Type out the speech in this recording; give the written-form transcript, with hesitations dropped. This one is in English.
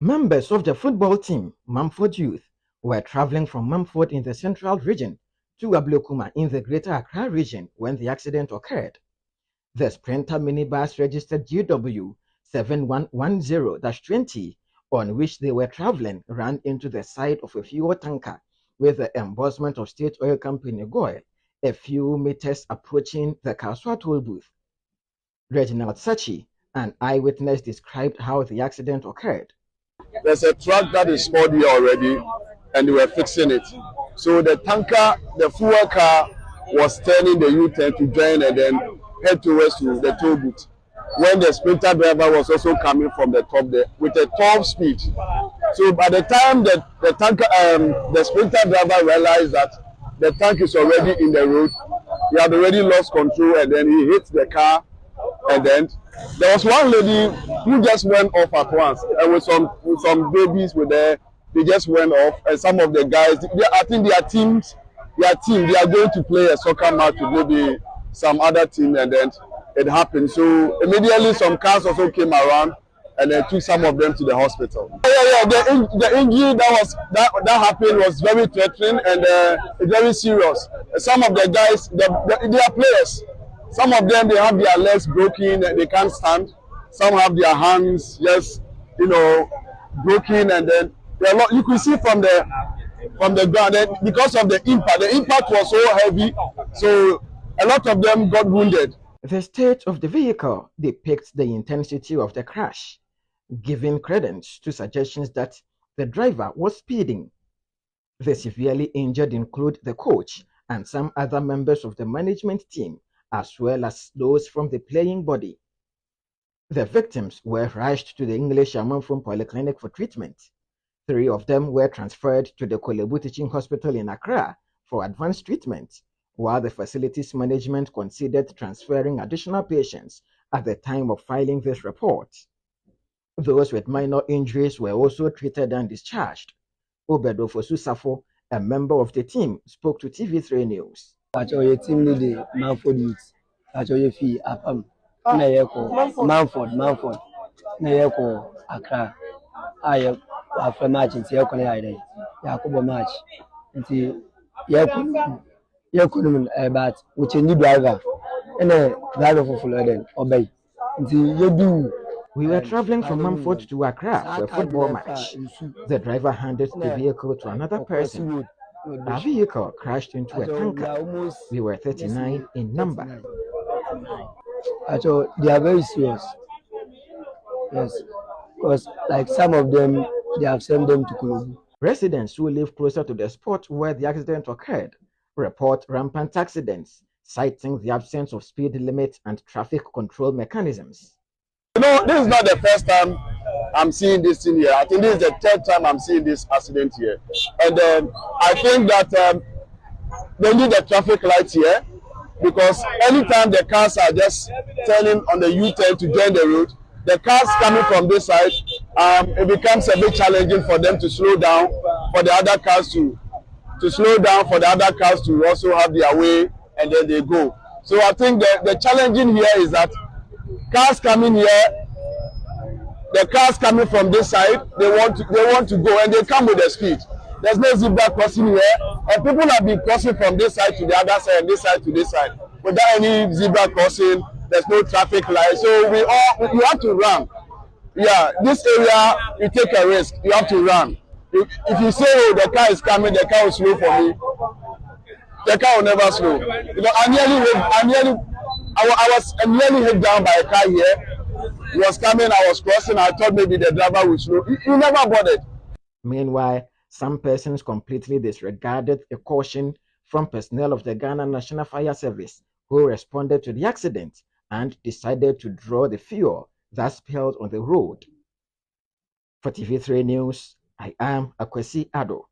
Members of the football team, Mumford Youth, were traveling from Mumford in the Central Region to Ablekuma in the Greater Accra Region when the accident occurred. The Sprinter minibus registered GW 7110-20, on which they were traveling, ran into the side of a fuel tanker with the embossment of State Oil Company Goil a few meters approaching the Kasoa toll booth. Reginald Sachi, an eyewitness, described how the accident occurred. There's a truck that is stored here already, and they were fixing it. So the tanker, the fuel car, was turning the U-turn to join and then head towards to the toll booth. When the Sprinter driver was also coming from the top there with a top speed. So by the time the Sprinter driver realized that the tank is already in the road, he had already lost control, and then he hit the car. And then there was one lady who just went off at once, and with some babies with her, they just went off. And some of the guys, I think they are going to play a soccer match with maybe some other team, and then it happened. So immediately some cars also came around, and they took some of them to the hospital. The injury that happened was very threatening and very serious. Some of the guys, they are players. Some of them, they have their legs broken, they can't stand. Some have their hands just, broken, and then there are a lot, you could see from the ground that because of the impact was so heavy, so a lot of them got wounded. The state of the vehicle depicts the intensity of the crash, giving credence to suggestions that the driver was speeding. The severely injured include the coach and some other members of the management team, as well as those from the playing body. The victims were rushed to the English Amanfum Polyclinic for treatment. 3 of them were transferred to the Kolebu Teaching Hospital in Accra for advanced treatment, while the facility's management considered transferring additional patients at the time of filing this report. Those with minor injuries were also treated and discharged. Obedo Fosusafo, a member of the team, spoke to TV3 News. Your team lead Mumford Youth. Your fee apam. Na yeko Mumford. Na yeko Accra. Aye after match nti yeko na yai. Yakubo match. Nti yeko but we change driver. Ene driver for Florida obey. Nti yedu. We were traveling from Mumford to Accra for a football match. The driver handed the vehicle to another person. Our vehicle crashed into a tanker. We were 39 in number. Actually, they are very serious. Yes, because like some of them, they have sent them to Kolebu. Residents who live closer to the spot where the accident occurred report rampant accidents, citing the absence of speed limits and traffic control mechanisms. This is not the first time I'm seeing this thing here. I think this is the 3rd time I'm seeing this accident here. And I think that they need the traffic lights here, because anytime the cars are just turning on the U-turn to join the road, the cars coming from this side, it becomes a bit challenging for them to slow down, for the other cars to slow down, for the other cars to also have their way, and then they go. So I think the challenging here is that cars coming here, the cars coming from this side, they want to go, and they come with the speed. There's no zebra crossing here, and people have been crossing from this side to the other side, and this side to this side, without any zebra crossing. There's no traffic light, so you have to run. Yeah, this area, you take a risk. You have to run. If you say, oh, the car is coming, the car will slow for me. The car will never slow. I was nearly hit down by a car here. He was coming, I was crossing. I thought maybe the driver would slow. He never bothered. Meanwhile, some persons completely disregarded a caution from personnel of the Ghana National Fire Service who responded to the accident and decided to draw the fuel that spilled on the road. For TV3 News, I am Akwesi Ado.